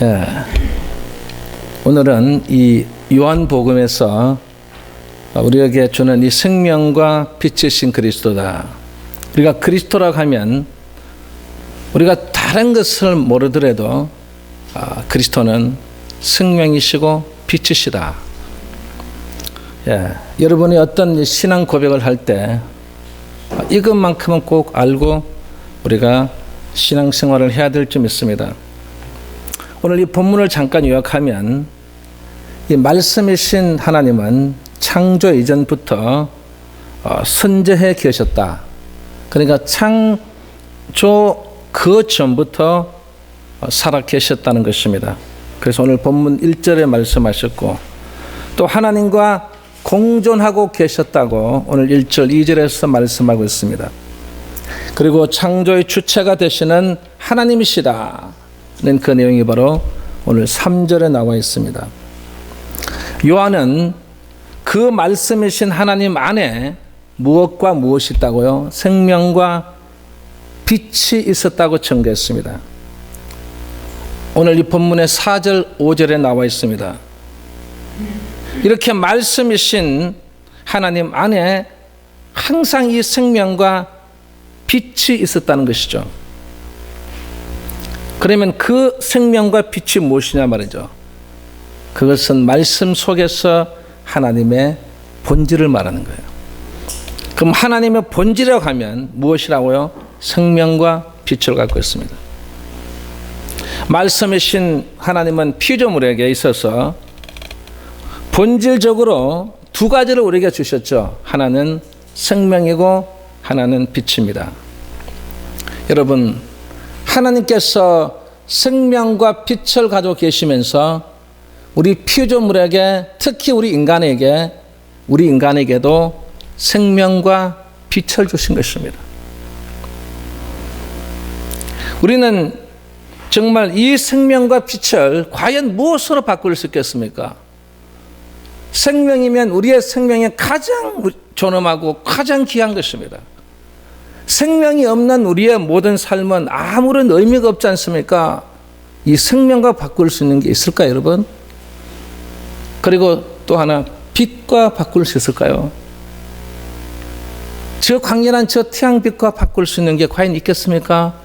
예, 오늘은 이 요한복음에서 우리에게 주는 이 생명과 빛이신 그리스도다. 우리가 그리스도라고 하면 우리가 다른 것을 모르더라도 그리스도는 생명이시고 빛이시다. 예, 여러분이 어떤 신앙 고백을 할 때 이것만큼은 꼭 알고 우리가 신앙생활을 해야 될 점 있습니다. 오늘 이 본문을 잠깐 요약하면 이 말씀이신 하나님은 창조 이전부터 선재해 계셨다. 그러니까 창조 그 전부터 살아 계셨다는 것입니다. 그래서 오늘 본문 1절에 말씀하셨고 또 하나님과 공존하고 계셨다고 오늘 1절 2절에서 말씀하고 있습니다. 그리고 창조의 주체가 되시는 하나님이시다. 그 내용이 바로 오늘 3절에 나와 있습니다. 요한은 그 말씀이신 하나님 안에 무엇과 무엇이 있다고요? 생명과 빛이 있었다고 증거했습니다. 오늘 이 본문의 4절 5절에 나와 있습니다. 이렇게 말씀이신 하나님 안에 항상 이 생명과 빛이 있었다는 것이죠. 그러면 그 생명과 빛이 무엇이냐 말이죠. 그것은 말씀 속에서 하나님의 본질을 말하는 거예요. 그럼 하나님의 본질이라고 하면 무엇이라고요? 생명과 빛을 갖고 있습니다. 말씀이신 하나님은 피조물에게 있어서 본질적으로 두 가지를 우리에게 주셨죠. 하나는 생명이고 하나는 빛입니다. 여러분, 하나님께서 생명과 빛을 가지고 계시면서 우리 피조물에게, 특히 우리 인간에게도 생명과 빛을 주신 것입니다. 우리는 정말 이 생명과 빛을 과연 무엇으로 바꿀 수 있겠습니까? 생명이면 우리의 생명에 가장 존엄하고 가장 귀한 것입니다. 생명이 없는 우리의 모든 삶은 아무런 의미가 없지 않습니까? 이 생명과 바꿀 수 있는 게 있을까요, 여러분? 그리고 또 하나, 빛과 바꿀 수 있을까요? 저 강렬한 저 태양빛과 바꿀 수 있는 게 과연 있겠습니까?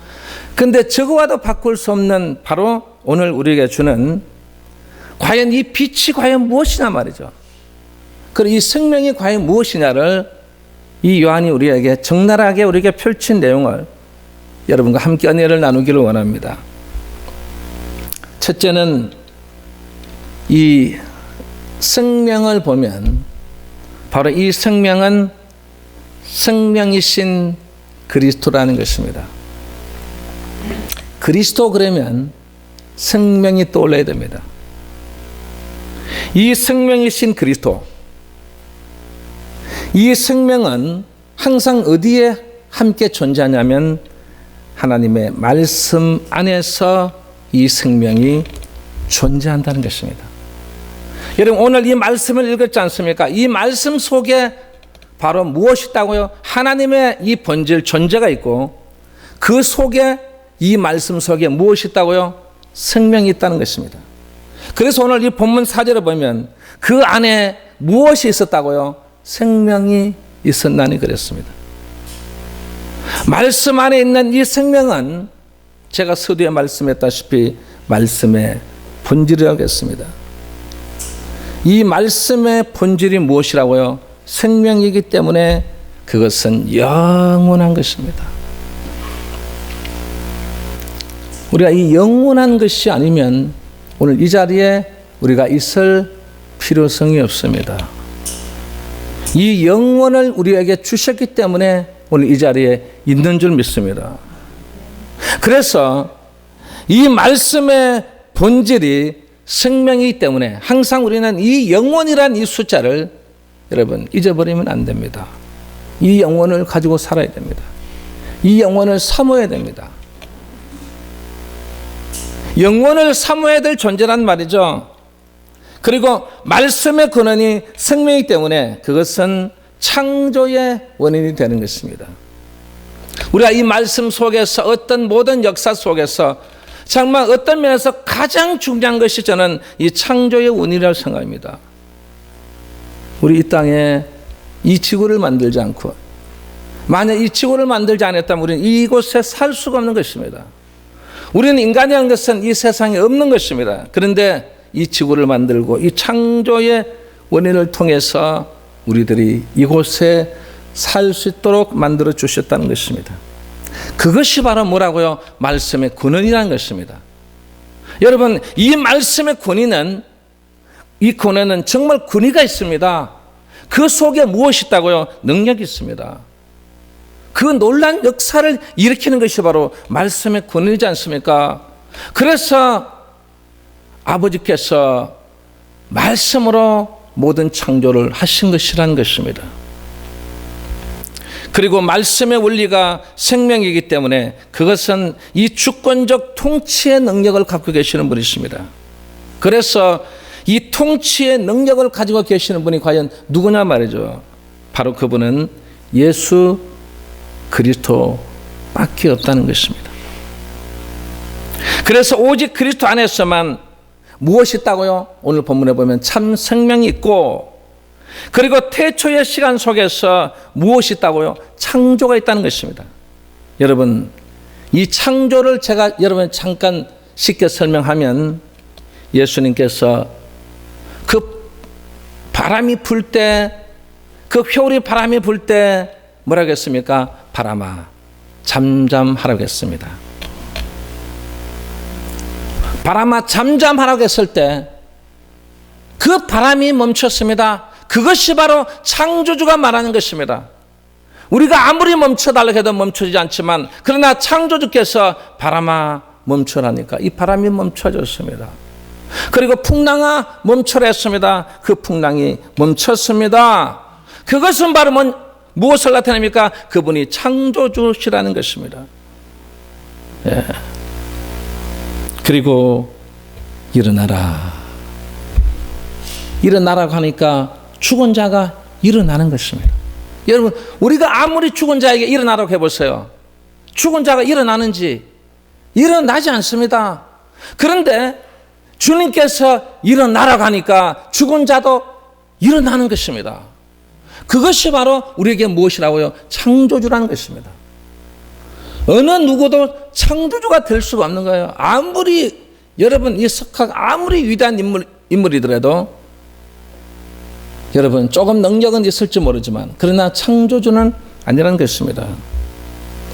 근데 저거와도 바꿀 수 없는 바로 오늘 우리에게 주는 과연 이 빛이 과연 무엇이냐 말이죠. 그리고 이 생명이 과연 무엇이냐를 이 요한이 우리에게 적나라하게 우리에게 펼친 내용을 여러분과 함께 은혜를 나누기를 원합니다. 첫째는 이 생명을 보면 바로 이 생명은 생명이신 그리스도라는 것입니다. 그리스도 그러면 생명이 떠올라야 됩니다. 이 생명이신 그리스도, 이 생명은 항상 어디에 함께 존재하냐면 하나님의 말씀 안에서 이 생명이 존재한다는 것입니다. 여러분, 오늘 이 말씀을 읽었지 않습니까? 이 말씀 속에 바로 무엇이 있다고요? 하나님의 이 본질 존재가 있고 그 속에 이 말씀 속에 무엇이 있다고요? 생명이 있다는 것입니다. 그래서 오늘 이 본문 4절에 보면 그 안에 무엇이 있었다고요? 생명이 있었나니 그랬습니다. 말씀 안에 있는 이 생명은 제가 서두에 말씀했다시피 말씀의 본질이라고 했습니다. 이 말씀의 본질이 무엇이라고요? 생명이기 때문에 그것은 영원한 것입니다. 우리가 이 영원한 것이 아니면 오늘 이 자리에 우리가 있을 필요성이 없습니다. 이 영원을 우리에게 주셨기 때문에 오늘 이 자리에 있는 줄 믿습니다. 그래서 이 말씀의 본질이 생명이기 때문에 항상 우리는 이 영원이란 이 숫자를 여러분 잊어버리면 안 됩니다. 이 영원을 가지고 살아야 됩니다. 이 영원을 사모해야 됩니다. 영원을 사모해야 될 존재란 말이죠. 그리고 말씀의 근원이 생명이기 때문에 그것은 창조의 원인이 되는 것입니다. 우리가 이 말씀 속에서 어떤 모든 역사 속에서 정말 어떤 면에서 가장 중요한 것이 저는 이 창조의 원인이라고 생각합니다. 우리 이 땅에 이 지구를 만들지 않고 만약 이 지구를 만들지 않았다면 우리는 이곳에 살 수가 없는 것입니다. 우리는 인간이라는 것은 이 세상에 없는 것입니다. 그런데 이 지구를 만들고 이 창조의 원인을 통해서 우리들이 이곳에 살 수 있도록 만들어 주셨다는 것입니다. 그것이 바로 뭐라고요? 말씀의 근원이라는 것입니다. 여러분, 이 말씀의 근원은 이 근원은 정말 근위가 있습니다. 그 속에 무엇이 있다고요? 능력이 있습니다. 그 놀라운 역사를 일으키는 것이 바로 말씀의 근원이지 않습니까? 그래서 아버지께서 말씀으로 모든 창조를 하신 것이라는 것입니다. 그리고 말씀의 원리가 생명이기 때문에 그것은 이 주권적 통치의 능력을 갖고 계시는 분이십니다. 그래서 이 통치의 능력을 가지고 계시는 분이 과연 누구냐 말이죠. 바로 그분은 예수 그리스도밖에 없다는 것입니다. 그래서 오직 그리스도 안에서만 무엇이 있다고요? 오늘 본문에 보면 참 생명이 있고, 그리고 태초의 시간 속에서 무엇이 있다고요? 창조가 있다는 것입니다. 여러분, 이 창조를 제가 여러분 잠깐 쉽게 설명하면, 예수님께서 그 바람이 불 때, 그 효리 바람이 불 때 뭐라고 했습니까? 바람아 잠잠하라고 했습니다. 바람아 잠잠하라고 했을 때 그 바람이 멈췄습니다. 그것이 바로 창조주가 말하는 것입니다. 우리가 아무리 멈춰달라고 해도 멈춰지지 않지만, 그러나 창조주께서 바람아 멈춰라니까 이 바람이 멈춰졌습니다. 그리고 풍랑아 멈춰라 했습니다. 그 풍랑이 멈췄습니다. 그것은 바로 무엇을 나타냅니까? 그분이 창조주시라는 것입니다. 예. 그리고 일어나라. 일어나라고 하니까 죽은 자가 일어나는 것입니다. 여러분, 우리가 아무리 죽은 자에게 일어나라고 해보세요. 죽은 자가 일어나는지? 일어나지 않습니다. 그런데 주님께서 일어나라고 하니까 죽은 자도 일어나는 것입니다. 그것이 바로 우리에게 무엇이라고요? 창조주라는 것입니다. 어느 누구도 창조주가 될 수가 없는 거예요. 아무리 여러분 이 석학 아무리 위대한 인물이더라도 여러분 조금 능력은 있을지 모르지만 그러나 창조주는 아니라는 것입니다.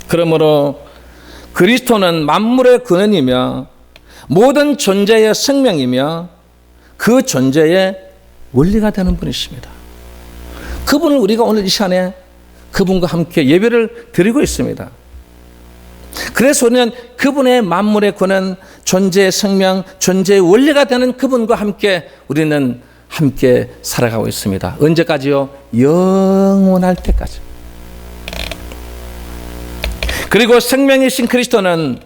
그러므로 그리스도는 만물의 근원이며 모든 존재의 생명이며 그 존재의 원리가 되는 분이십니다. 그분을 우리가 오늘 이 시간에 그분과 함께 예배를 드리고 있습니다. 그래서 우리는 그분의 만물의 근원, 존재의 생명, 존재의 원리가 되는 그분과 함께 우리는 함께 살아가고 있습니다. 언제까지요? 영원할 때까지. 그리고 생명이신 그리스도는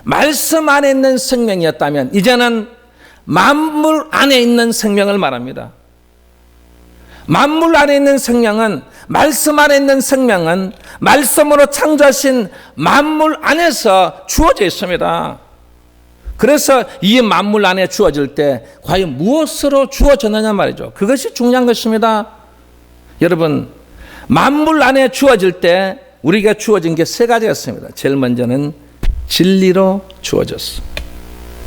말씀 안에 있는 생명이었다면 이제는 만물 안에 있는 생명을 말합니다. 만물 안에 있는 생명은, 말씀 안에 있는 생명은 말씀으로 창조하신 만물 안에서 주어져 있습니다. 그래서 이 만물 안에 주어질 때 과연 무엇으로 주어졌느냐 말이죠. 그것이 중요한 것입니다. 여러분, 만물 안에 주어질 때 우리가 주어진 게 세 가지였습니다. 제일 먼저는 진리로 주어졌어.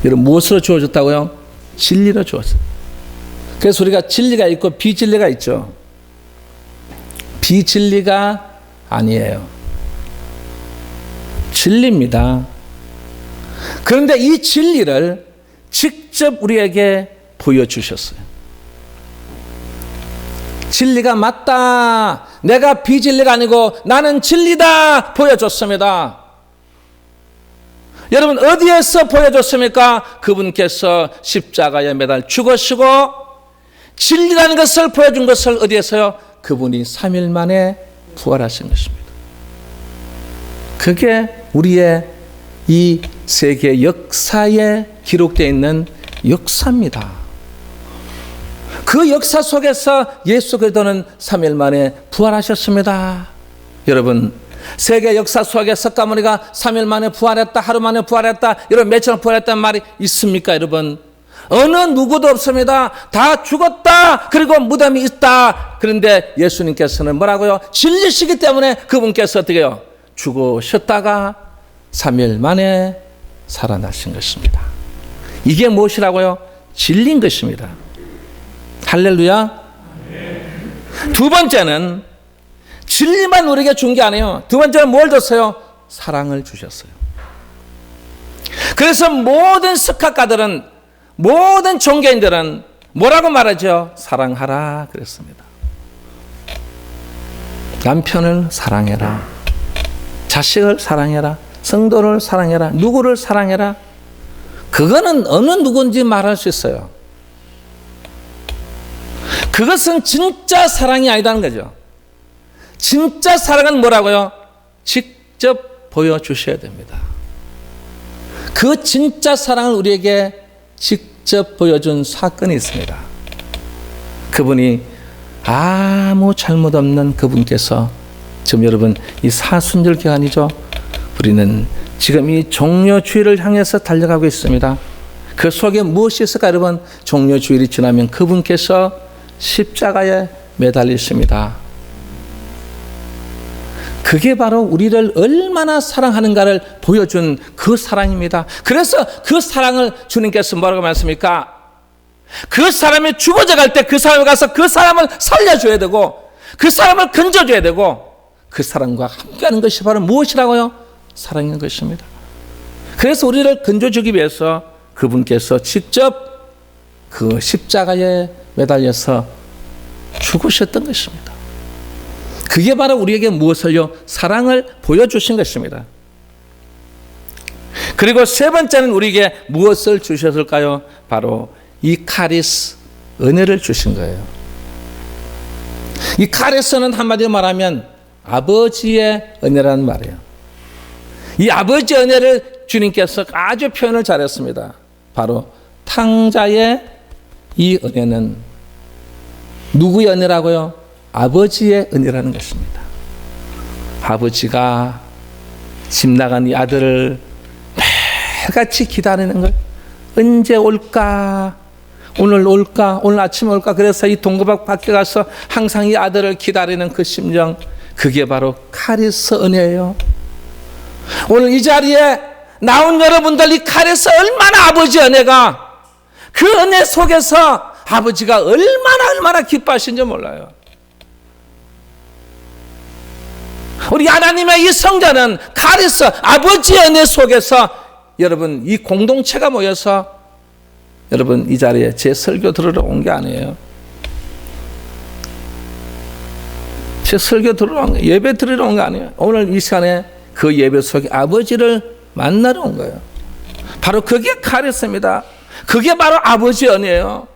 여러분, 무엇으로 주어졌다고요? 진리로 주어졌어. 그래서 우리가 진리가 있고 비진리가 있죠. 비진리가 아니에요. 진리입니다. 그런데 이 진리를 직접 우리에게 보여주셨어요. 진리가 맞다. 내가 비진리가 아니고 나는 진리다. 보여줬습니다. 여러분, 어디에서 보여줬습니까? 그분께서 십자가에 매달 죽으시고 진리라는 것을 보여준 것을 어디에서요? 그분이 3일 만에 부활하신 것입니다. 그게 우리의 이 세계 역사에 기록되어 있는 역사입니다. 그 역사 속에서 예수 그리스도는 3일 만에 부활하셨습니다. 여러분, 세계 역사 속에 석가모니가 3일 만에 부활했다, 하루 만에 부활했다, 이런 며칠 부활했다는 말이 있습니까, 여러분? 어느 누구도 없습니다. 다 죽었다. 그리고 무덤이 있다. 그런데 예수님께서는 뭐라고요? 진리시기 때문에 그분께서 어떻게 해요? 죽으셨다가 3일 만에 살아나신 것입니다. 이게 무엇이라고요? 진리인 것입니다. 할렐루야. 두 번째는 진리만 우리에게 준 게 아니에요. 두 번째는 뭘 줬어요? 사랑을 주셨어요. 그래서 모든 석학가들은, 모든 종교인들은 뭐라고 말하죠? 사랑하라 그랬습니다. 남편을 사랑해라, 자식을 사랑해라, 성도를 사랑해라, 누구를 사랑해라. 그거는 어느 누구인지 말할 수 있어요. 그것은 진짜 사랑이 아니라는 거죠. 진짜 사랑은 뭐라고요? 직접 보여주셔야 됩니다. 그 진짜 사랑을 우리에게 직접 보여준 사건이 있습니다. 그분이 아무 잘못 없는 그분께서, 지금 여러분 이 사순절 기간이죠. 우리는 지금 이 종려주일을 향해서 달려가고 있습니다. 그 속에 무엇이 있을까, 여러분? 종려주일이 지나면 그분께서 십자가에 매달리십니다. 그게 바로 우리를 얼마나 사랑하는가를 보여준 그 사랑입니다. 그래서 그 사랑을 주님께서 뭐라고 말씀입니까? 그 사람이 죽어져 갈 때 그 사람에 가서 그 사람을 살려줘야 되고, 그 사람을 건져줘야 되고, 그 사람과 함께하는 것이 바로 무엇이라고요? 사랑인 것입니다. 그래서 우리를 건져주기 위해서 그분께서 직접 그 십자가에 매달려서 죽으셨던 것입니다. 그게 바로 우리에게 무엇을요? 사랑을 보여주신 것입니다. 그리고 세 번째는 우리에게 무엇을 주셨을까요? 바로 이 카리스, 은혜를 주신 거예요. 이 카리스는 한마디로 말하면 아버지의 은혜라는 말이에요. 이 아버지의 은혜를 주님께서 아주 표현을 잘했습니다. 바로 탕자의 이 은혜는 누구의 은혜라고요? 아버지의 은혜라는 것입니다. 아버지가 집 나간 이 아들을 매일같이 기다리는 걸, 언제 올까? 오늘 올까? 오늘 아침에 올까? 그래서 이 동거박 밖에 가서 항상 이 아들을 기다리는 그 심정, 그게 바로 카리스 은혜예요. 오늘 이 자리에 나온 여러분들, 이 카리스 얼마나 아버지 은혜가, 그 은혜 속에서 아버지가 얼마나 기뻐하신지 몰라요. 우리 하나님의 이 성전은 카리스, 아버지의 은혜 속에서 여러분 이 공동체가 모여서 여러분 이 자리에 제 설교 들으러 온 게 아니에요. 제 설교 들으러 온 게, 예배 드리러 온 게 아니에요. 오늘 이 시간에 그 예배 속에 아버지를 만나러 온 거예요. 바로 그게 카리스입니다. 그게 바로 아버지의 은혜예요.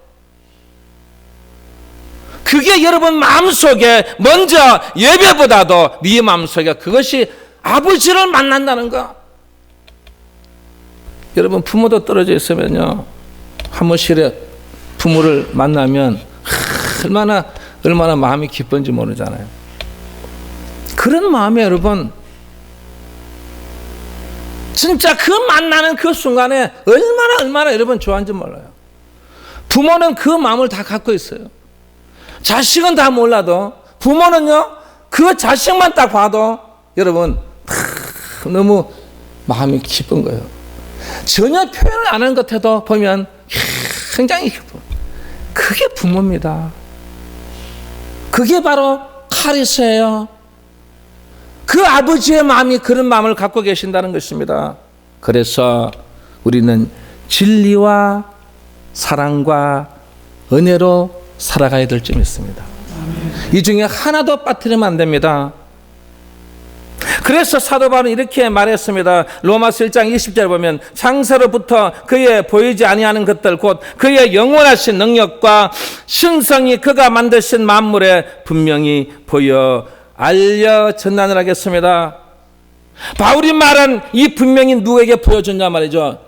그게 여러분 마음속에 먼저 예배보다도 네 마음속에 그것이 아버지를 만난다는 거. 여러분 부모도 떨어져 있으면요, 사무실에 부모를 만나면 얼마나 마음이 기쁜지 모르잖아요. 그런 마음에 여러분 진짜 그 만나는 그 순간에 얼마나 여러분 좋아하는지 몰라요. 부모는 그 마음을 다 갖고 있어요. 자식은 다 몰라도 부모는요, 그 자식만 딱 봐도 여러분 너무 마음이 기쁜 거예요. 전혀 표현을 안 하는 것 같아도 보면 굉장히 기뻐. 그게 부모입니다. 그게 바로 카리스예요. 그 아버지의 마음이 그런 마음을 갖고 계신다는 것입니다. 그래서 우리는 진리와 사랑과 은혜로 살아가야 될 점이 있습니다. 이 중에 하나도 빠뜨리면 안 됩니다. 그래서 사도 바울은 이렇게 말했습니다. 로마서 1장 20절 보면 창세로부터 그의 보이지 아니하는 것들 곧 그의 영원하신 능력과 신성이 그가 만드신 만물에 분명히 보여 알려 전하느라 하겠습니다. 바울이 말한 이 분명히 누구에게 보여줬냐 말이죠.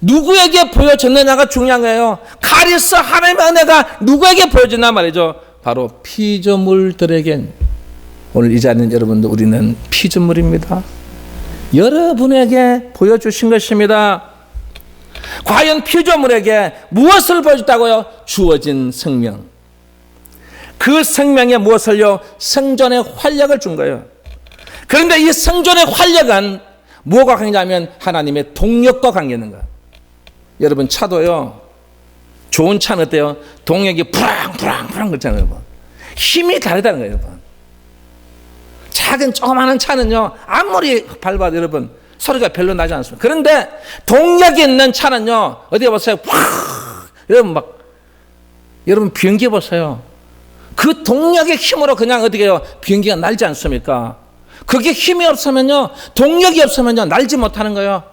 누구에게 보여줬느냐가 중요한 거예요. 카리스 하나님의 은혜가 누구에게 보여줬냐 말이죠. 바로 피조물들에게. 오늘 이 자리는 여러분들 우리는 피조물입니다. 여러분에게 보여주신 것입니다. 과연 피조물에게 무엇을 보여줬다고요? 주어진 생명. 그 생명에 무엇을요? 생존의 활력을 준 거예요. 그런데 이 생존의 활력은 뭐가 관계냐면 하나님의 동력과 관계 있는 거예요. 여러분 차도요, 좋은 차는 어때요? 동력이 부랑부랑 그렇잖아요, 여러분. 힘이 다르다는 거예요, 여러분. 작은 조그마한 차는요, 아무리 밟아도 여러분 소리가 별로 나지 않습니다. 그런데 동력이 있는 차는요, 어디 보세요, 여러분 비행기 보세요. 그 동력의 힘으로 그냥 어떻게 해요? 비행기가 날지 않습니까? 그게 힘이 없으면요, 동력이 없으면요, 날지 못하는 거예요.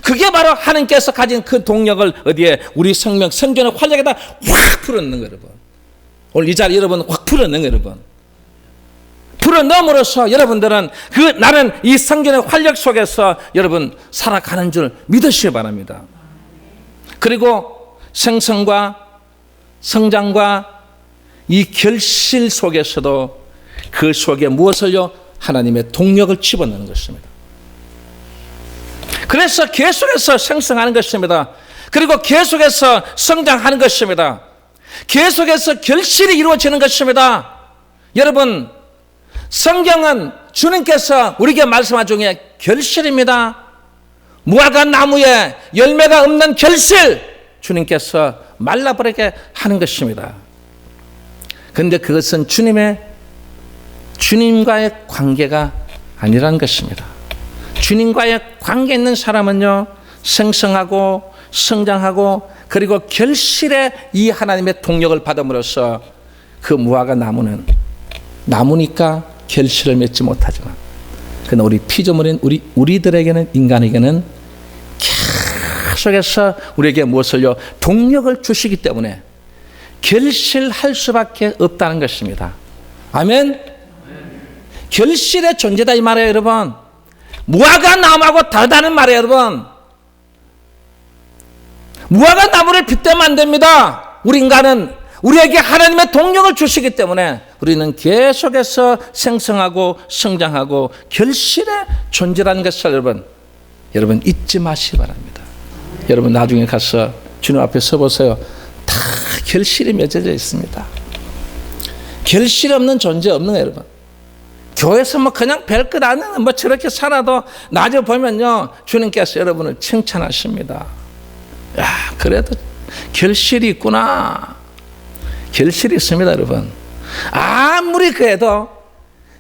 그게 바로 하나님께서 가진 그 동력을 어디에? 우리 생명, 생존의 활력에다 확 풀어넣는 거예요, 여러분. 오늘 이 자리 여러분 확 풀어넣는 거예요, 여러분. 풀어넣음으로써 여러분들은 나는 이 생존의 활력 속에서 여러분 살아가는 줄 믿으시기 바랍니다. 그리고 생성과 성장과 이 결실 속에서도 그 속에 무엇을요? 하나님의 동력을 집어넣는 것입니다. 그래서 계속해서 생성하는 것입니다. 그리고 계속해서 성장하는 것입니다. 계속해서 결실이 이루어지는 것입니다. 여러분, 성경은 주님께서 우리에게 말씀한 중에 결실입니다. 무화과 나무에 열매가 없는 결실, 주님께서 말라버리게 하는 것입니다. 그런데 그것은 주님과의 관계가 아니라는 것입니다. 주님과의 관계 있는 사람은요, 생성하고 성장하고 그리고 결실의 이 하나님의 동력을 받음으로써 그 무화과 나무는 나무니까 결실을 맺지 못하지만, 그러나 우리 피조물인 우리들에게는, 인간에게는 계속해서 우리에게 무엇을요? 동력을 주시기 때문에 결실할 수밖에 없다는 것입니다. 아멘. 결실의 존재다 이 말이에요, 여러분. 무화과 나무하고 다르다는 말이에요, 여러분. 무화과 나무를 빗대면 안 됩니다. 우리 인간은 우리에게 하나님의 동력을 주시기 때문에 우리는 계속해서 생성하고 성장하고 결실의 존재라는 것을 여러분 잊지 마시기 바랍니다. 여러분 나중에 가서 주님 앞에 서보세요. 다 결실이 맺어져 있습니다. 결실 없는 존재 없는 거예요, 여러분. 교회에서 그냥 별것 아닌 저렇게 살아도 나중에 보면요, 주님께서 여러분을 칭찬하십니다. 야, 그래도 결실이 있구나. 결실이 있습니다, 여러분. 아무리 그래도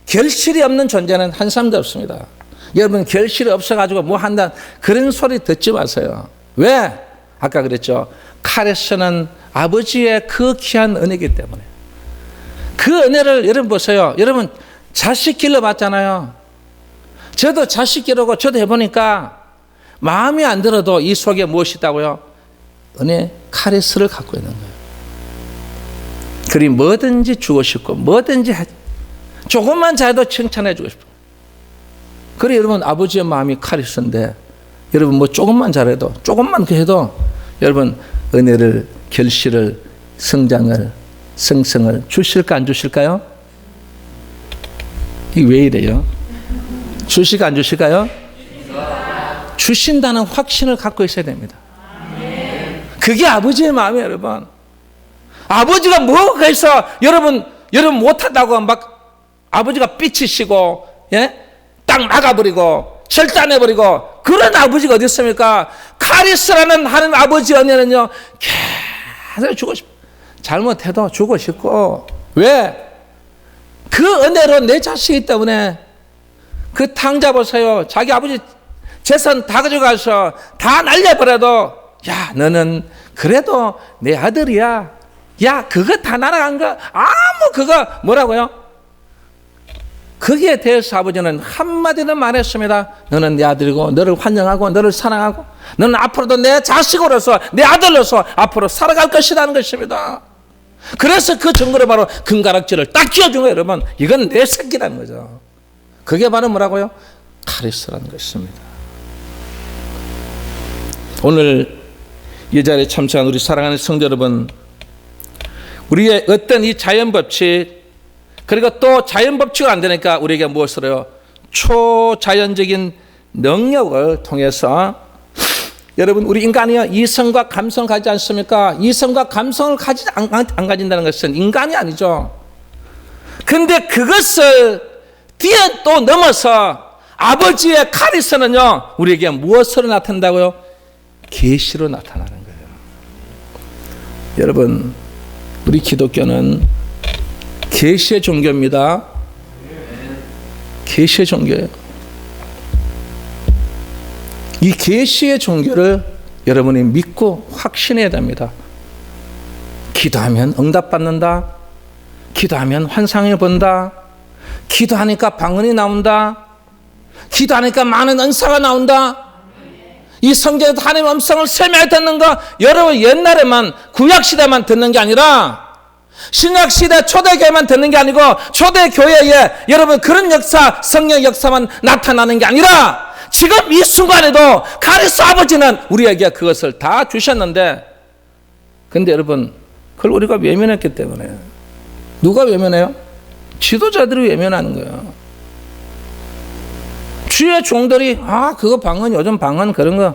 결실이 없는 존재는 한 사람도 없습니다. 여러분 결실이 없어가지고 뭐 한다 그런 소리 듣지 마세요. 왜? 아까 그랬죠. 칼에 쓰는 아버지의 그 귀한 은혜이기 때문에. 그 은혜를 여러분 보세요. 여러분 자식 길러봤잖아요. 저도 자식 기르고 저도 해보니까 마음이 안 들어도 이 속에 무엇이 있다고요? 은혜 카레스를 갖고 있는 거예요. 그리 뭐든지 주고 싶고 뭐든지 조금만 잘해도 칭찬해 주고 싶고. 그래 여러분 아버지의 마음이 카리스인데 여러분 뭐 조금만 잘해도 조금만 해도 여러분 은혜를 결실을 성장을 성성을 주실까 안 주실까요? 이게 왜 이래요? 주실까 안 주실까요? 주신다는 확신을 갖고 있어야 됩니다. 그게 아버지의 마음이에요, 여러분. 아버지가 뭐가 있어? 여러분 못한다고 막 아버지가 삐치시고, 예? 딱 막아버리고, 절단해버리고, 그런 아버지가 어디 있습니까? 카리스라는 하는 아버지 은혜는요, 계속 주고 싶어. 잘못해도 주고 싶고, 왜? 그 은혜로 내 자식이기 때문에 그 탕자 보세요. 자기 아버지 재산 다 가져가서 다 날려버려도, 야, 너는 그래도 내 아들이야. 야, 그거 다 날아간 거, 그거 뭐라고요? 거기에 대해서 아버지는 한마디도 말했습니다. 너는 내 아들이고, 너를 환영하고, 너를 사랑하고, 너는 앞으로도 내 자식으로서, 내 아들로서 앞으로 살아갈 것이라는 것입니다. 그래서 그 증거로 바로 금가락지를 딱 끼워준 거예요, 여러분. 이건 내 새끼라는 거죠. 그게 바로 뭐라고요? 카리스라는 것입니다. 오늘 이 자리에 참석한 우리 사랑하는 성도 여러분, 우리의 어떤 이 자연 법칙, 그리고 또 자연 법칙은 안 되니까 우리에게 무엇을 해요? 초자연적인 능력을 통해서 여러분 우리 인간이요 이성과 감성을 가지지 않습니까? 이성과 감성을 안 가진다는 것은 인간이 아니죠. 근데 그것을 뒤에 또 넘어서 아버지의 카리스는요 우리에게 무엇으로 나타난다고요? 계시로 나타나는 거예요. 여러분 우리 기독교는 계시의 종교입니다. 계시의 종교예요. 이 계시의 종교를 여러분이 믿고 확신해야 됩니다. 기도하면 응답받는다. 기도하면 환상을 본다. 기도하니까 방언이 나온다. 기도하니까 많은 은사가 나온다. 이 성경에서 하나님의 음성을 세밀하게 듣는 거 여러분 옛날에만 구약시대만 듣는 게 아니라 신약시대 초대교회만 듣는 게 아니고 초대교회에 여러분 그런 역사 성령 역사만 나타나는 게 아니라 지금 이 순간에도 가리스 아버지는 우리에게 그것을 다 주셨는데 근데 여러분 그걸 우리가 외면했기 때문에 누가 외면해요? 지도자들이 외면하는 거예요. 주의 종들이 그거 방언 요즘 방언 그런 거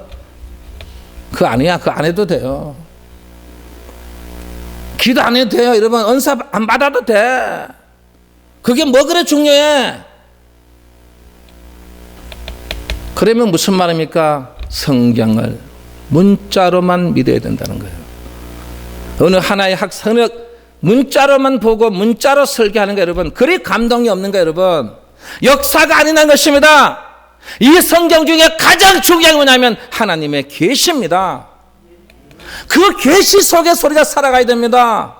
그거 아니야. 그거 안 해도 돼요. 기도 안 해도 돼요. 여러분 은사 안 받아도 돼. 그게 뭐 그래 중요해. 그러면 무슨 말입니까? 성경을 문자로만 믿어야 된다는 거예요. 어느 하나의 학생을 문자로만 보고 문자로 설계하는 거 여러분 그리 감동이 없는 거 여러분 역사가 아니라는 것입니다. 이 성경 중에 가장 중요한 게 뭐냐면 하나님의 계시입니다. 그 계시 속에서 우리가 살아가야 됩니다.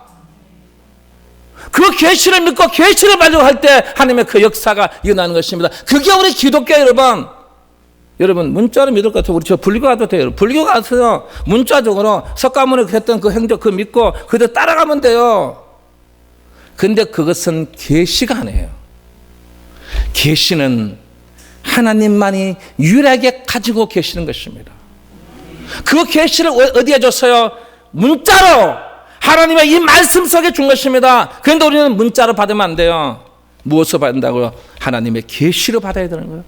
그 계시를 믿고 계시를 받으려고 할 때 하나님의 그 역사가 일어나는 것입니다. 그게 우리 기독교 여러분 문자로 믿을 것 같아요. 우리 저 불교 가도 돼요. 불교 가서 문자적으로 석가모니 했던 그 행동 그 믿고 그대로 따라가면 돼요. 근데 그것은 계시가 아니에요. 계시는 하나님만이 유일하게 가지고 계시는 것입니다. 그 계시를 어디에 줬어요? 문자로 하나님의 이 말씀 속에 준 것입니다. 그런데 우리는 문자로 받으면 안 돼요. 무엇을 받는다고요? 하나님의 계시로 받아야 되는 거예요.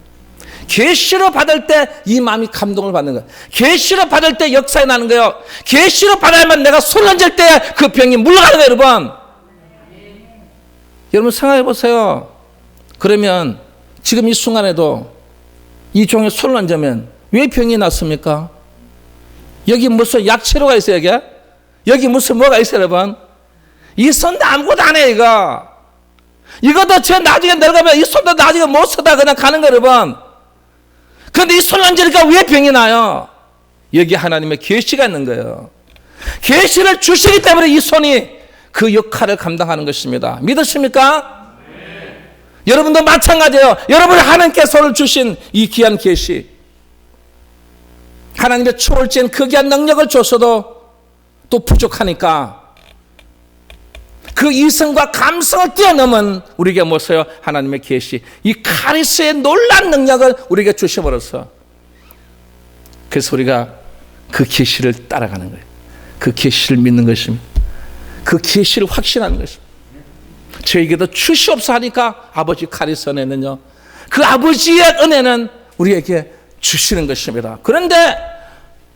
계시로 받을 때 이 마음이 감동을 받는 거예요. 계시로 받을 때 역사에 나는 거예요. 계시로 받아야만 내가 손 얹을 때 그 병이 물러가는 거예요. 여러분 여러분 생각해 보세요. 그러면 지금 이 순간에도 이 종에 손을 얹으면 왜 병이 났습니까? 여기 무슨 약치료가 있어요. 여기 무슨 뭐가 있어요. 여러분 이 손도 아무것도 안 해. 이것도 저 나중에 내려가면 이 손도 나중에 못 쓰다 그냥 가는 거예요. 여러분 그런데 이 손을 얹으니까 왜 병이 나요? 여기 하나님의 계시가 있는 거예요. 계시를 주시기 때문에 이 손이 그 역할을 감당하는 것입니다. 믿으십니까? 네. 여러분도 마찬가지예요. 여러분이 하나님께 손을 주신 이 귀한 계시 하나님의 초월진 그 귀한 능력을 줬어도 또 부족하니까 그 이성과 감성을 뛰어넘은 우리에게 무엇이요? 하나님의 계시 이 카리스의 놀란 능력을 우리에게 주셔버렸어. 그래서 우리가 그 계시를 따라가는 거예요. 그 계시를 믿는 것입니다. 그 계시를 확신하는 것입니다. 저에게도 주시옵소서 하니까 아버지 카리스 은혜는요 그 아버지의 은혜는 우리에게 주시는 것입니다. 그런데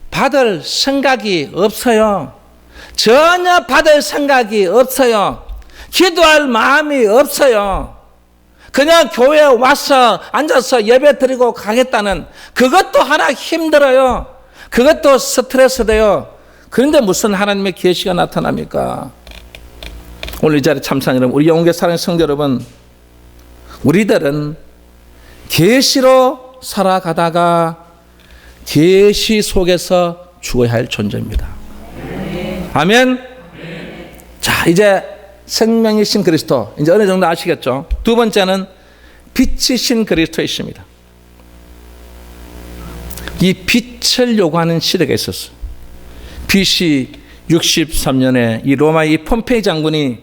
받을 생각이 없어요. 전혀 받을 생각이 없어요. 기도할 마음이 없어요. 그냥 교회에 와서 앉아서 예배 드리고 가겠다는 그것도 하나 힘들어요. 그것도 스트레스 돼요. 그런데 무슨 하나님의 계시가 나타납니까? 오늘 이 자리에 참석한 여러분, 우리 영계 사랑하는 성도 여러분, 우리들은 계시로 살아가다가 계시 속에서 죽어야 할 존재입니다. 아멘. 자, 이제 생명이신 그리스도 이제 어느 정도 아시겠죠? 두 번째는 빛이신 그리스도이십니다. 이 빛을 요구하는 시대가 있었어요. BC 63년에 이 로마의 이 폼페이 장군이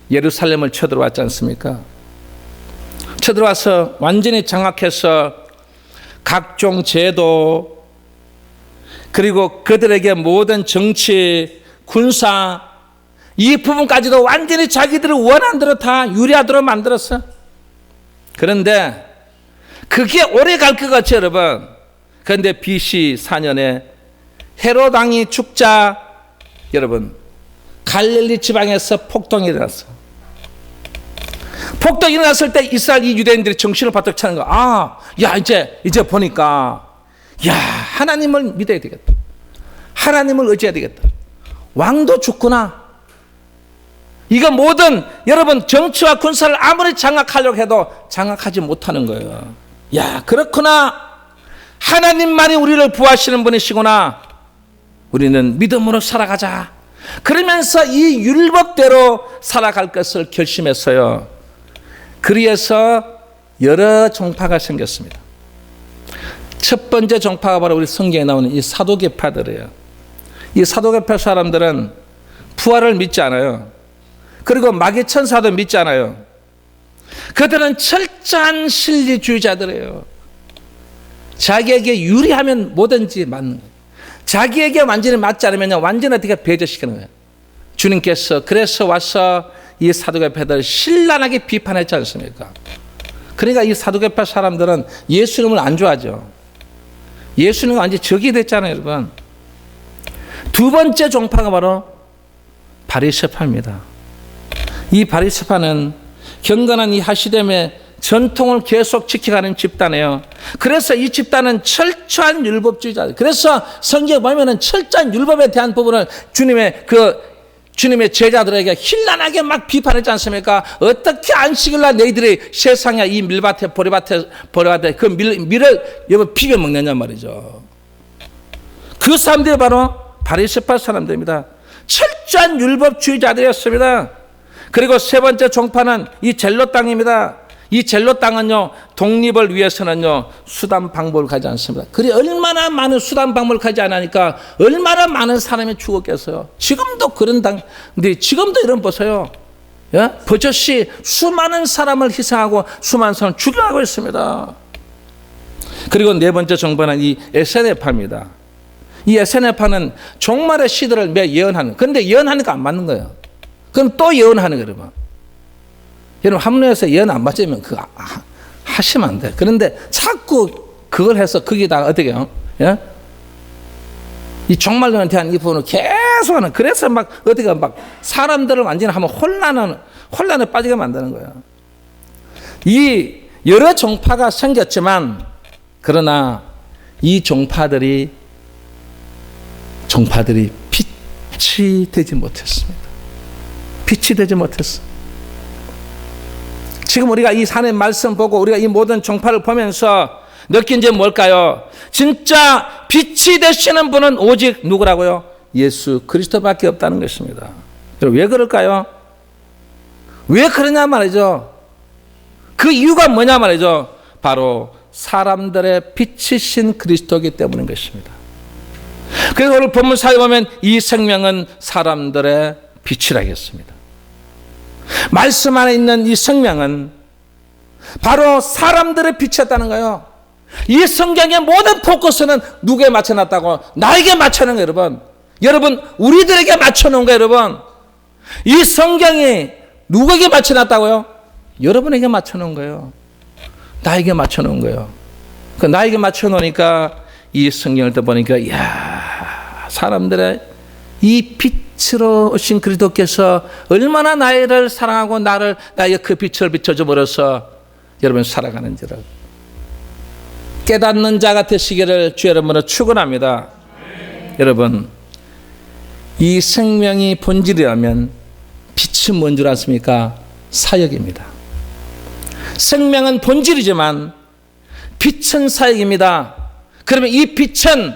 예루살렘을 쳐들어왔지 않습니까? 쳐들어와서 완전히 장악해서 각종 제도 그리고 그들에게 모든 정치, 군사 이 부분까지도 완전히 자기들이 원하는 대로 다 유리하도록 만들었어. 그런데 그게 오래 갈 것 같죠, 여러분. 그런데 BC 4년에 헤롯 왕이 죽자 여러분 갈릴리 지방에서 폭동이 일어났어. 폭동이 일어났을 때 이스라엘 이 유대인들이 정신을 바짝 차는 거야. 아, 야 이제 보니까 야 하나님을 믿어야 되겠다. 하나님을 의지해야 되겠다. 왕도 죽구나. 이거 모든 여러분 정치와 군사를 아무리 장악하려고 해도 장악하지 못하는 거예요. 야 그렇구나. 하나님만이 우리를 구하시는 분이시구나. 우리는 믿음으로 살아가자. 그러면서 이 율법대로 살아갈 것을 결심했어요. 그리해서 여러 종파가 생겼습니다. 첫 번째 종파가 바로 우리 성경에 나오는 이 사도계파들이에요. 이 사도계파 사람들은 부활을 믿지 않아요. 그리고 마귀 천사도 믿지 않아요. 그들은 철저한 실리주의자들이에요. 자기에게 유리하면 뭐든지 맞는 거예요. 자기에게 완전히 맞지 않으면 완전히 어떻게 배제시키는 거예요. 주님께서 그래서 와서 이 사도계파들을 신랄하게 비판했지 않습니까? 그러니까 이 사도계파 사람들은 예수님을 안 좋아하죠. 예수님은 완전히 적이 됐잖아요, 여러분. 두 번째 종파가 바로 바리새파입니다. 이 바리새파는 경건한 이 하시됨의 전통을 계속 지켜가는 집단이에요. 그래서 이 집단은 철저한 율법주의자. 그래서 성경에 보면은 철저한 율법에 대한 부분을 주님의 제자들에게 힐난하게 막 비판했지 않습니까? 어떻게 안식일 날 너희들이 세상에 이 밀밭에 보리밭에 그 밀을 여보 비벼 먹느냐 말이죠. 그 사람들이 바로 바리새파 사람들입니다. 철저한 율법주의자들이었습니다. 그리고 세 번째 종파는 이 젤롯 땅입니다. 이 젤롯 땅은요 독립을 위해서는요 수단 방법을 가지 않습니다. 그래 얼마나 많은 수단 방법을 가지 않으니까 얼마나 많은 사람이 죽었겠어요. 지금도 그런 근데 지금도 이런 보세요. 예? 버젓이 수많은 사람을 희생하고 수많은 사람을 죽여가고 있습니다. 그리고 네 번째 종파는 이 에세네파입니다. 이 에세네파는 종말의 시대를 매 예언하는. 그런데 예언하니까 안 맞는 거예요. 그럼 또 예언하는 거예요, 여러분. 여러분 합류해서 예언 안 맞으면 그거 하시면 안 돼. 그런데 자꾸 그걸 해서 거기다가 어떻게 해요? 예? 이 종말론에 대한 이 부분을 계속하는. 그래서 막 어떻게 막 사람들을 완전히 하면 혼란에 빠지게 만드는 거예요. 이 여러 종파가 생겼지만 그러나 이 종파들이 빛이 되지 못했습니다. 빛이 되지 못했어. 지금 우리가 이 산의 말씀 보고 우리가 이 모든 종파를 보면서 느낀 점 뭘까요? 진짜 빛이 되시는 분은 오직 누구라고요? 예수 그리스도밖에 없다는 것입니다. 왜 그럴까요? 왜 그러냐 말이죠. 그 이유가 뭐냐 말이죠. 바로 사람들의 빛이신 그리스도이기 때문인 것입니다. 그래서 오늘 본문사에 보면 이 생명은 사람들의 빛이라겠습니다. 말씀 안에 있는 이 생명은 바로 사람들의 빛이었다는 거예요. 이 성경의 모든 포커스는 누구에 맞춰놨다고? 나에게 맞춰놓은 거예요, 여러분. 여러분, 우리들에게 맞춰놓은 거예요, 여러분. 이 성경이 누구에게 맞춰놨다고요? 여러분에게 맞춰놓은 거예요. 나에게 맞춰놓은 거예요. 그 나에게 맞춰놓으니까 이 성경을 또 보니까, 이야, 사람들의 이 빛으로 오신 그리스도께서 얼마나 나를 사랑하고 나의 그 빛을 비춰줘 버려서 여러분 살아가는지를 깨닫는 자가 되시기를 주 여러분으로 축원합니다. 여러분, 이 생명이 본질이라면 빛은 뭔 줄 아십니까? 사역입니다. 생명은 본질이지만 빛은 사역입니다. 그러면 이 빛은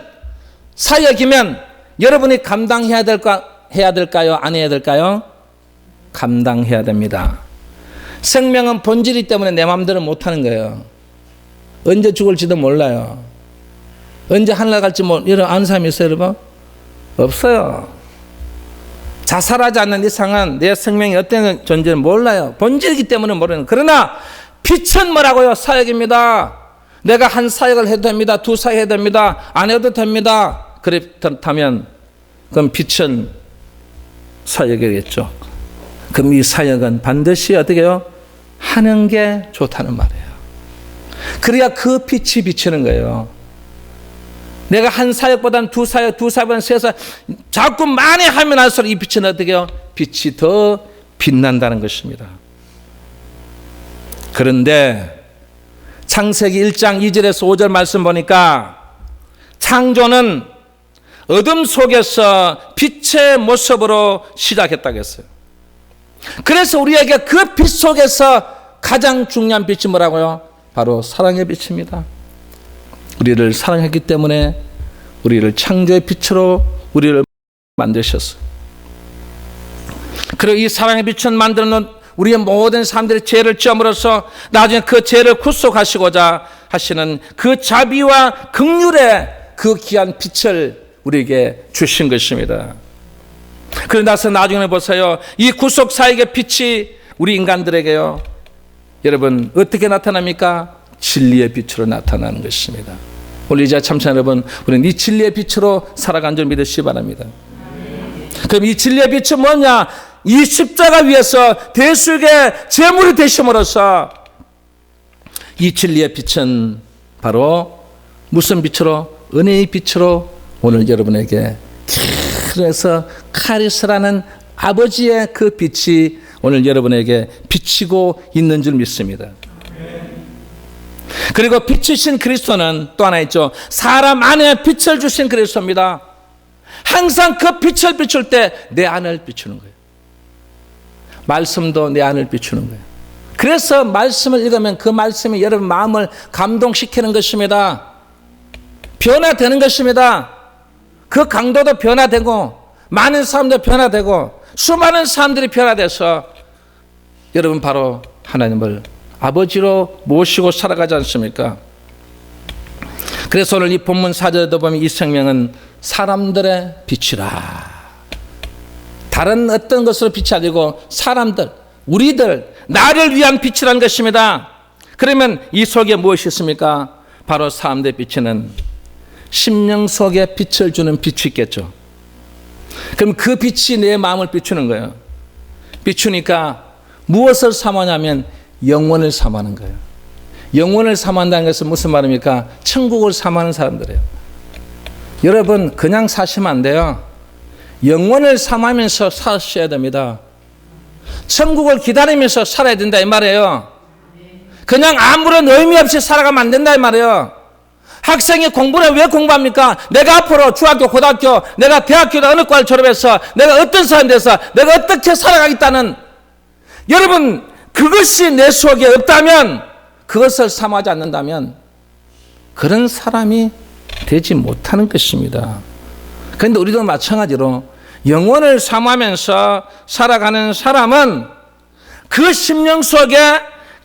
사역이면 여러분이 감당해야 될까요? 안 해야 될까요? 감당해야 됩니다. 생명은 본질이기 때문에 내 마음대로 못하는 거예요. 언제 죽을지도 몰라요. 언제 하늘 갈지 여러분 아는 사람이 있어요, 여러분? 없어요. 자살하지 않는 이상은 내 생명이 어떤 존재는 몰라요. 본질이기 때문에 모르는. 그러나 빛은 뭐라고요? 사역입니다. 내가 한 사역을 해도 됩니다. 두 사역 해도 됩니다. 안 해도 됩니다. 그렇다면 그럼 빛은 사역이겠죠. 그럼 이 사역은 반드시 어떻게 해요? 하는 게 좋다는 말이에요. 그래야 그 빛이 비치는 거예요. 내가 한 사역보다는 두 사역보다는 세 사역 자꾸 많이 하면 할수록 이 빛은 어떻게 해요? 빛이 더 빛난다는 것입니다. 그런데 창세기 1장 2절에서 5절 말씀 보니까 창조는 어둠 속에서 빛의 모습으로 시작했다고 했어요. 그래서 우리에게 그 빛 속에서 가장 중요한 빛이 뭐라고요? 바로 사랑의 빛입니다. 우리를 사랑했기 때문에 우리를 창조의 빛으로 우리를 만드셨어요. 그리고 이 사랑의 빛은 만들어 놓은 우리의 모든 사람들의 죄를 지음으로써 나중에 그 죄를 구속하시고자 하시는 그 자비와 긍휼의 그 귀한 빛을 우리에게 주신 것입니다. 그러고 나서 나중에 보세요. 이 구속 사역의 빛이 우리 인간들에게요. 여러분 어떻게 나타납니까? 진리의 빛으로 나타나는 것입니다. 오늘 이제 참신 여러분, 우리는 이 진리의 빛으로 살아간 줄 믿으시기 바랍니다. 그럼 이 진리의 빛은 뭐냐? 이 십자가 위에서 대속의 제물이 되심으로써 이 진리의 빛은 바로 무슨 빛으로? 은혜의 빛으로 오늘 여러분에게 그래서 카리스라는 아버지의 그 빛이 오늘 여러분에게 비치고 있는 줄 믿습니다. 그리고 빛이신 그리스도는 또 하나 있죠. 사람 안에 빛을 주신 그리스도입니다. 항상 그 빛을 비출 때 내 안을 비추는 거예요. 말씀도 내 안을 비추는 거예요. 그래서 말씀을 읽으면 그 말씀이 여러분 마음을 감동시키는 것입니다. 변화되는 것입니다. 그 강도도 변화되고 많은 사람도 변화되고 수많은 사람들이 변화돼서 여러분 바로 하나님을 아버지로 모시고 살아가지 않습니까? 그래서 오늘 이 본문 4절에도 보면 이 생명은 사람들의 빛이라. 다른 어떤 것으로 빛이 아니고 사람들, 우리들, 나를 위한 빛이라는 것입니다. 그러면 이 속에 무엇이 있습니까? 바로 사람들의 빛에는 심령 속에 빛을 주는 빛이 있겠죠. 그럼 그 빛이 내 마음을 비추는 거예요. 비추니까 무엇을 삼하냐면 영원을 삼하는 거예요. 영원을 삼한다는 것은 무슨 말입니까? 천국을 삼하는 사람들이에요. 여러분 그냥 사시면 안 돼요. 영원을 삼하면서 사셔야 됩니다. 천국을 기다리면서 살아야 된다 이 말이에요. 그냥 아무런 의미 없이 살아가면 안 된다 이 말이에요. 학생이 공부를 왜 공부합니까? 내가 앞으로 중학교, 고등학교, 내가 대학교도 어느 과를 졸업해서 내가 어떤 사람이 돼서 내가 어떻게 살아가겠다는, 여러분 그것이 내 속에 없다면, 그것을 삼하지 않는다면 그런 사람이 되지 못하는 것입니다. 그런데 우리도 마찬가지로 영혼을 삼하면서 살아가는 사람은 그 심령 속에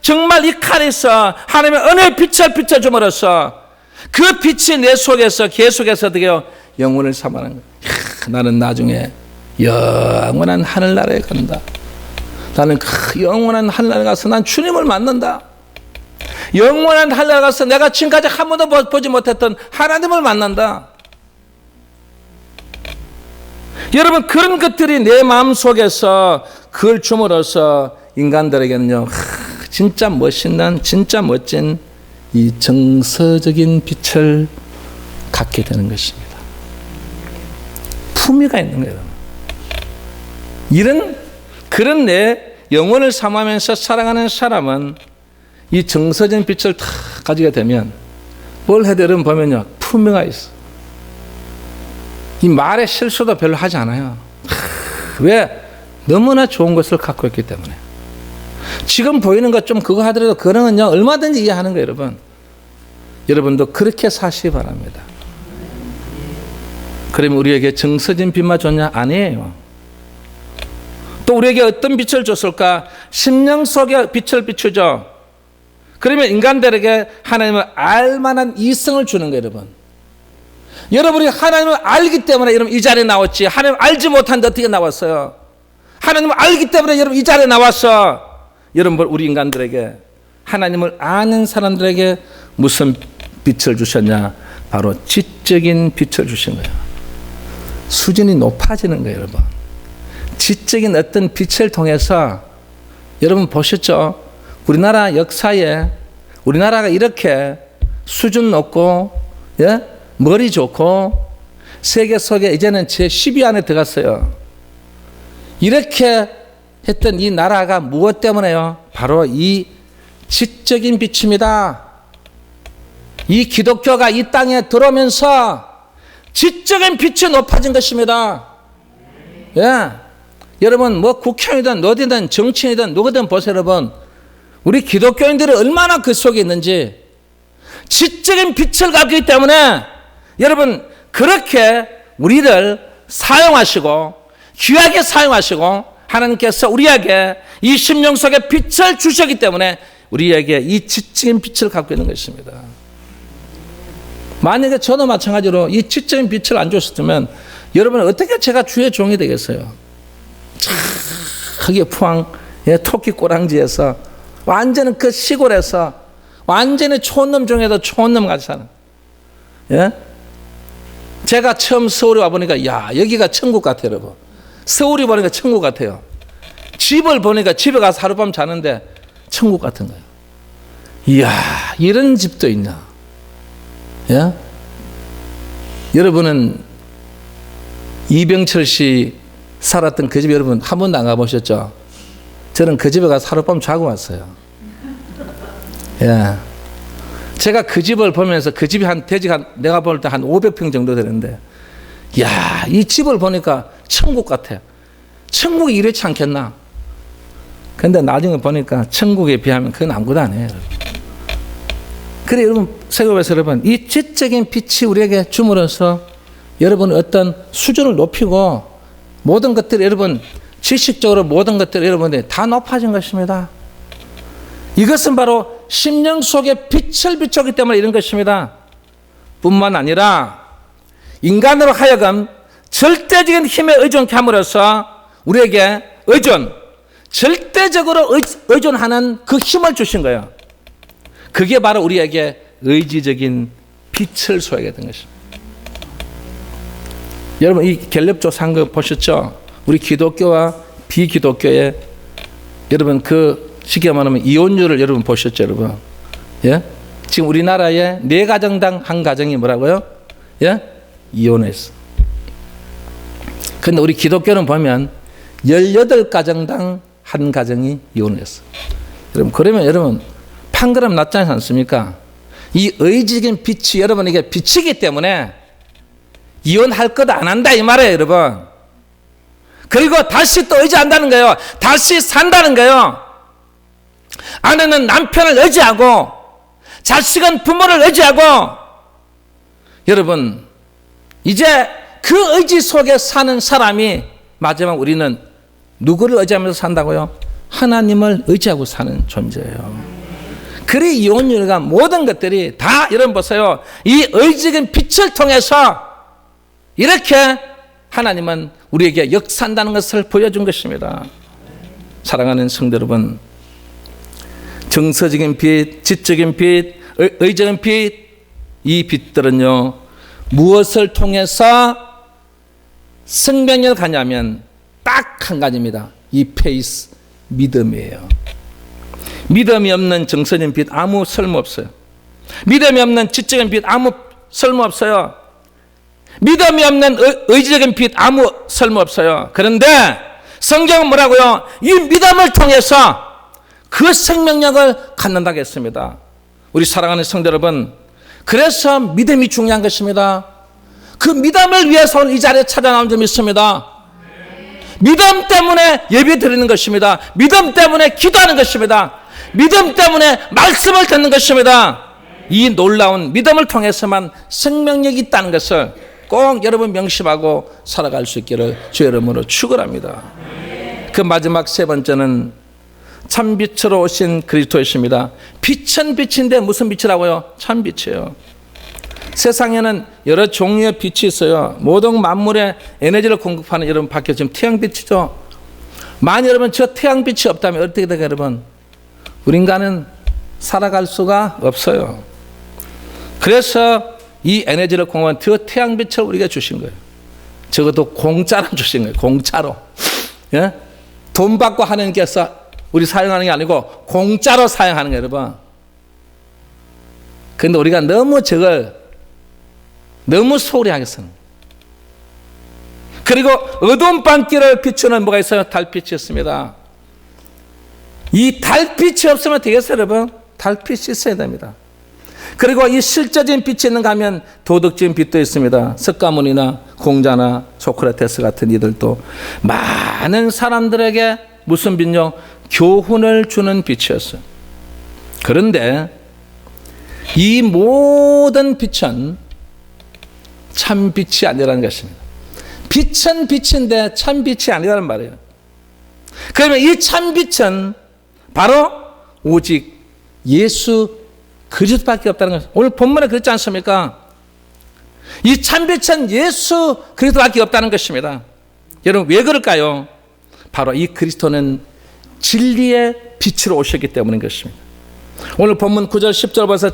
정말 이 칼에서 하나님의 은혜의 빛을 비춰줌으로써 그 빛이 내 속에서 계속해서 어떻게 해요? 영혼을 삼하는 거예요. 나는 나중에 영원한 하늘나라에 간다. 나는 그 영원한 하늘나라에 가서 난 주님을 만난다. 영원한 하늘나라에 가서 내가 지금까지 한 번도 보지 못했던 하나님을 만난다. 여러분 그런 것들이 내 마음속에서 그걸 줌으로써 인간들에게는요 진짜 멋있는, 진짜 멋진 이 정서적인 빛을 갖게 되는 것입니다. 품위가 있는 거예요. 이런 그런 내 영혼을 삼하면서 살아가는 사람은 이 정서적인 빛을 다 가지게 되면 뭘 해도 여러분 보면요 품위가 있어. 이 말의 실수도 별로 하지 않아요. 왜? 너무나 좋은 것을 갖고 있기 때문에. 지금 보이는 것 좀 그거 하더라도 그런 건요 얼마든지 이해하는 거예요. 여러분 여러분도 그렇게 사시기 바랍니다. 그러면 우리에게 정서진 빛만 줬냐? 아니에요. 또 우리에게 어떤 빛을 줬을까? 심령 속에 빛을 비추죠. 그러면 인간들에게 하나님을 알만한 이성을 주는 거예요. 여러분이 하나님을 알기 때문에 여러분 이 자리에 나왔지, 하나님을 알지 못하는데 어떻게 나왔어요? 하나님을 알기 때문에 여러분 이 자리에 나왔어. 여러분 우리 인간들에게, 하나님을 아는 사람들에게 무슨 빛을 주셨냐? 바로 지적인 빛을 주신 거예요. 수준이 높아지는 거예요. 여러분 지적인 어떤 빛을 통해서 여러분 보셨죠? 우리나라 역사에 우리나라가 이렇게 수준 높고 예? 머리 좋고 세계 속에 이제는 제10위 안에 들어갔어요. 이렇게 했던 이 나라가 무엇 때문에요? 바로 이 지적인 빛입니다. 이 기독교가 이 땅에 들어오면서 지적인 빛이 높아진 것입니다. 예. 여러분 뭐 국회의원이든 어디든 정치인이든 누구든 보세요. 여러분 우리 기독교인들이 얼마나 그 속에 있는지 지적인 빛을 갖기 있기 때문에 여러분 그렇게 우리를 사용하시고 귀하게 사용하시고 하나님께서 우리에게 이 심령 속에 빛을 주셨기 때문에 우리에게 이 지적인 빛을 갖고 있는 것입니다. 만약에 저도 마찬가지로 이 지적인 빛을 안 줬으면 여러분 어떻게 제가 주의 종이 되겠어요? 저기 포항 토끼 꼬랑지에서 완전히 그 시골에서 완전히 촌놈 중에도 촌놈 같이 사는. 예? 제가 처음 서울에 와보니까 야 여기가 천국 같아요. 여러분. 서울이 보니까 천국 같아요. 집을 보니까 집에 가서 하룻밤 자는데 천국 같은 거예요. 이야 이런 집도 있나. 예? 여러분은 이병철 씨 살았던 그 집 여러분 한 번도 안 가보셨죠? 저는 그 집에 가서 하룻밤 자고 왔어요. 예. 제가 그 집을 보면서 그 집이 내가 볼 때 한 500평 정도 되는데, 야, 이 집을 보니까 천국 같아. 천국이 이렇지 않겠나? 근데 나중에 보니까 천국에 비하면 그건 아무것도 아니에요. 그래, 여러분, 생각해보세요, 여러분. 이 지적인 빛이 우리에게 줌으로써 여러분 어떤 수준을 높이고 모든 것들이 여러분 지식적으로 모든 것들이 여러분들이 다 높아진 것입니다. 이것은 바로 심령 속에 빛을 비추기 때문에 이런 것입니다. 뿐만 아니라 인간으로 하여금 절대적인 힘에 의존케 함으로써 우리에게 절대적으로 의존하는 그 힘을 주신 거예요. 그게 바로 우리에게 의지적인 빛을 소유하게 된 것입니다. 여러분 이 갤럽 조사한 거 보셨죠? 우리 기독교와 비기독교의 여러분 그 쉽게 말하면 이혼율을 여러분 보셨죠, 여러분? 예? 지금 우리나라의 4가정당 1가정이 뭐라고요? 예? 이혼했어. 근데 우리 기독교는 보면 18가정당 1가정이 이혼했어. 여러분 그러면 여러분 판그럼 낫지 않습니까? 이 의지적인 빛이 여러분에게 비치기 때문에 이혼할 것 안 한다 이 말이에요, 여러분. 그리고 다시 또 의지한다는 거예요. 다시 산다는 거예요. 아내는 남편을 의지하고 자식은 부모를 의지하고 여러분 이제 그 의지 속에 사는 사람이 마지막 우리는 누구를 의지하면서 산다고요? 하나님을 의지하고 사는 존재예요. 그래 이혼율과 모든 것들이 다 여러분 보세요. 이 의지적인 빛을 통해서 이렇게 하나님은 우리에게 역사한다는 것을 보여준 것입니다. 사랑하는 성도 여러분, 정서적인 빛, 지적인 빛, 의적인 빛, 이 빛들은요 무엇을 통해서 생명력을 가냐면 딱 한 가지입니다. 이 페이스, 믿음이에요. 믿음이 없는 정서적인 빛 아무 쓸모없어요. 믿음이 없는 지적인 빛 아무 쓸모없어요. 믿음이 없는 의지적인 빛 아무 쓸모없어요. 그런데 성경은 뭐라고요? 이 믿음을 통해서 그 생명력을 갖는다고 했습니다. 우리 사랑하는 성도 여러분, 그래서 믿음이 중요한 것입니다. 그 믿음을 위해서 오늘 이 자리에 찾아나온 줄 믿습니다. 믿음 때문에 예배 드리는 것입니다. 믿음 때문에 기도하는 것입니다. 믿음 때문에 말씀을 듣는 것입니다. 이 놀라운 믿음을 통해서만 생명력이 있다는 것을 꼭 여러분 명심하고 살아갈 수 있기를 주의 이름으로 축원합니다. 그 마지막 세 번째는 참빛으로 오신 그리스도이십니다. 빛은 빛인데 무슨 빛이라고요? 참빛이에요. 세상에는 여러 종류의 빛이 있어요. 모든 만물에 에너지를 공급하는 여러분 밖에 지금 태양빛이죠. 만약 여러분 저 태양빛이 없다면 어떻게 될까요, 여러분? 우리 인간은 살아갈 수가 없어요. 그래서 이 에너지를 공급한 저 태양빛을 우리가 주신 거예요. 적어도 공짜로 주신 거예요. 공짜로. 예? 돈 받고 하나님께서 우리 사용하는 게 아니고 공짜로 사용하는 거예요, 여러분. 그런데 우리가 너무 저걸 너무 소홀히 하겠어요. 그리고 어두운 밤길을 비추는 뭐가 있어요? 달빛이 있습니다. 이 달빛이 없으면 되겠어요, 여러분? 달빛이 있어야 됩니다. 그리고 이 실제적인 빛이 있는가 하면 도덕적인 빛도 있습니다. 석가모니나 공자나 소크라테스 같은 이들도 많은 사람들에게 무슨 빛요? 교훈을 주는 빛이었어요. 그런데 이 모든 빛은 참 빛이 아니라는 것입니다. 빛은 빛인데 참 빛이 아니라는 말이에요. 그러면 이 참 빛은 바로 오직 예수 그리스도밖에 없다는 것입니다. 오늘 본문에 그렇지 않습니까? 이 참 빛은 예수 그리스도밖에 없다는 것입니다. 여러분 왜 그럴까요? 바로 이 그리스도는 진리의 빛으로 오셨기 때문인 것입니다. 오늘 본문 9절 10절 보면서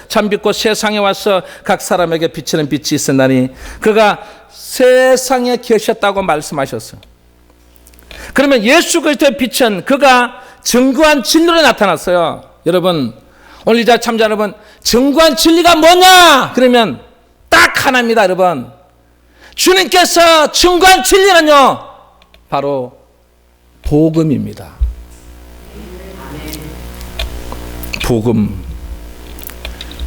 참빛고 세상에 와서 각 사람에게 비치는 빛이 있었나니 그가 세상에 계셨다고 말씀하셨어요. 그러면 예수 그리스도의 빛은 그가 증거한 진리로 나타났어요. 여러분 오늘 이 자리 참자 여러분 증거한 진리가 뭐냐? 그러면 딱 하나입니다. 여러분 주님께서 증거한 진리는요 바로 복음입니다.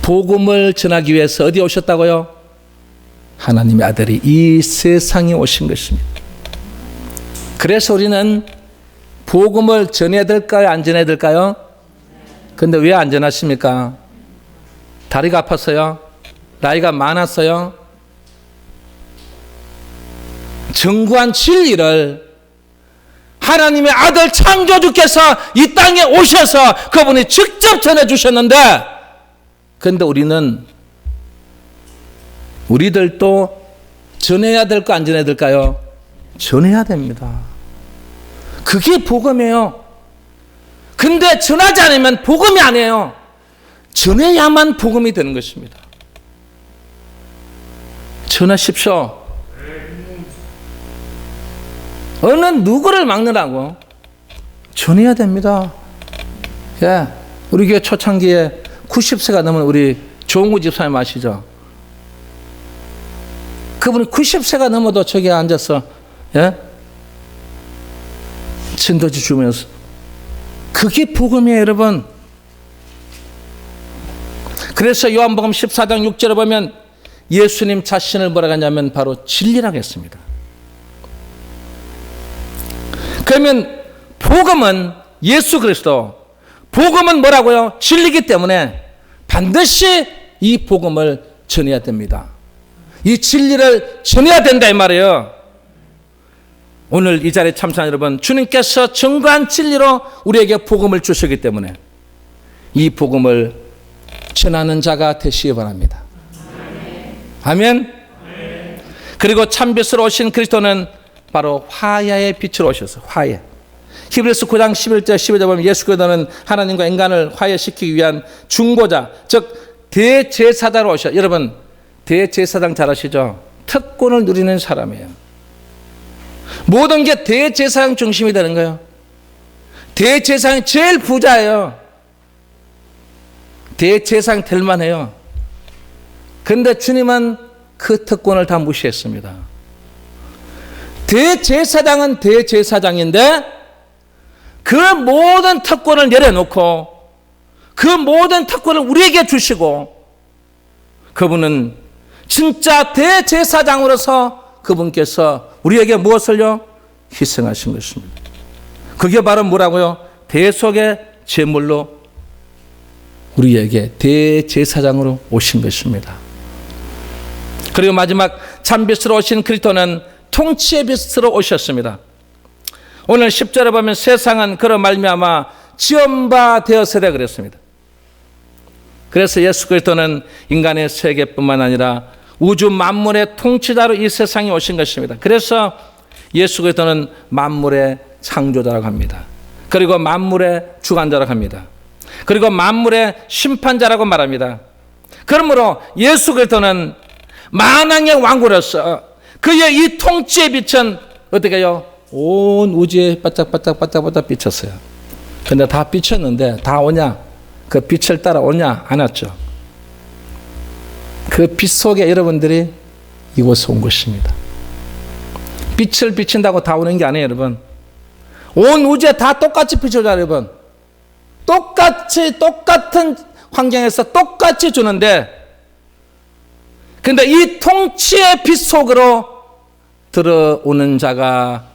복음을 전하기 위해서 어디에 오셨다고요? 하나님의 아들이 이 세상에 오신 것입니다. 그래서 우리는 복음을 전해야 될까요? 안 전해야 될까요? 근데 왜 안 전하십니까? 다리가 아팠어요? 나이가 많았어요? 정구한 진리를 하나님의 아들 창조주께서 이 땅에 오셔서 그분이 직접 전해주셨는데 그런데 우리들도 전해야 될까 안 전해야 될까요? 전해야 됩니다. 그게 복음이에요. 근데 전하지 않으면 복음이 아니에요. 전해야만 복음이 되는 것입니다. 전하십시오. 어느 누구를 막느라고 전해야 됩니다. 예, 우리 교회 초창기에 90세가 넘은 우리 조은구 집사님 아시죠? 그분이 90세가 넘어도 저기 앉아서 예? 진도지 주면서 그게 복음이에요, 여러분. 그래서 요한복음 14장 6절에 보면 예수님 자신을 뭐라고 하냐면 바로 진리라고 했습니다. 그러면 복음은 예수 그리스도, 복음은 뭐라고요? 진리이기 때문에 반드시 이 복음을 전해야 됩니다. 이 진리를 전해야 된다 이 말이에요. 오늘 이 자리에 참석한 여러분, 주님께서 증거한 진리로 우리에게 복음을 주셨기 때문에 이 복음을 전하는 자가 되시기 바랍니다. 아멘. 그리고 참빛으로 오신 그리스도는 바로 화야의 빛으로 오셨어요. 화해. 히브리서 9장 11절 12절 보면 예수 그리스도는 하나님과 인간을 화해시키기 위한 중보자, 즉 대제사장으로 오셔. 여러분 대제사장 잘 아시죠? 특권을 누리는 사람이에요. 모든 게 대제사장 중심이 되는 거예요. 대제사장이 제일 부자예요. 대제사장 될 만해요. 그런데 주님은 그 특권을 다 무시했습니다. 대제사장은 대제사장인데 그 모든 특권을 내려놓고 그 모든 특권을 우리에게 주시고 그분은 진짜 대제사장으로서 그분께서 우리에게 무엇을요? 희생하신 것입니다. 그게 바로 뭐라고요? 대속의 제물로 우리에게 대제사장으로 오신 것입니다. 그리고 마지막 참빛으로 오신 그리스도는 통치의 빛으로 오셨습니다. 오늘 10절에 보면 세상은 그로 말미암아 지음바 되었으되 그랬습니다. 그래서 예수 그리스도는 인간의 세계뿐만 아니라 우주 만물의 통치자로 이 세상에 오신 것입니다. 그래서 예수 그리스도는 만물의 창조자라고 합니다. 그리고 만물의 주관자라고 합니다. 그리고 만물의 심판자라고 말합니다. 그러므로 예수 그리스도는 만왕의 왕으로서 그의 이 통치의 빛은 어떻게 해요? 온 우주에 반짝반짝 비쳤어요. 근데 다 비쳤는데 다 오냐? 그 빛을 따라 오냐? 안 왔죠. 그 빛 속에 여러분들이 이곳에 온 것입니다. 빛을 비친다고 다 오는 게 아니에요, 여러분. 온 우주에 다 똑같이 비춰줘, 여러분. 똑같은 환경에서 똑같이 주는데, 근데 이 통치의 빛 속으로 들어오는 자가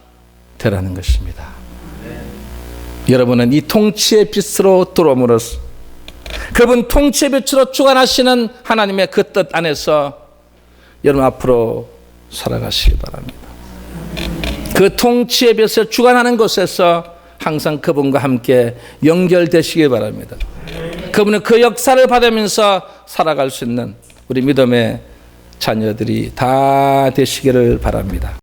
되라는 것입니다. 여러분은 이 통치의 빛으로 들어옴으로써 그분 통치의 빛으로 주관하시는 하나님의 그 뜻 안에서 여러분 앞으로 살아가시기 바랍니다. 그 통치의 빛을 주관하는 곳에서 항상 그분과 함께 연결되시기 바랍니다. 그분은 그 역사를 받으면서 살아갈 수 있는 우리 믿음의 자녀들이 다 되시기를 바랍니다.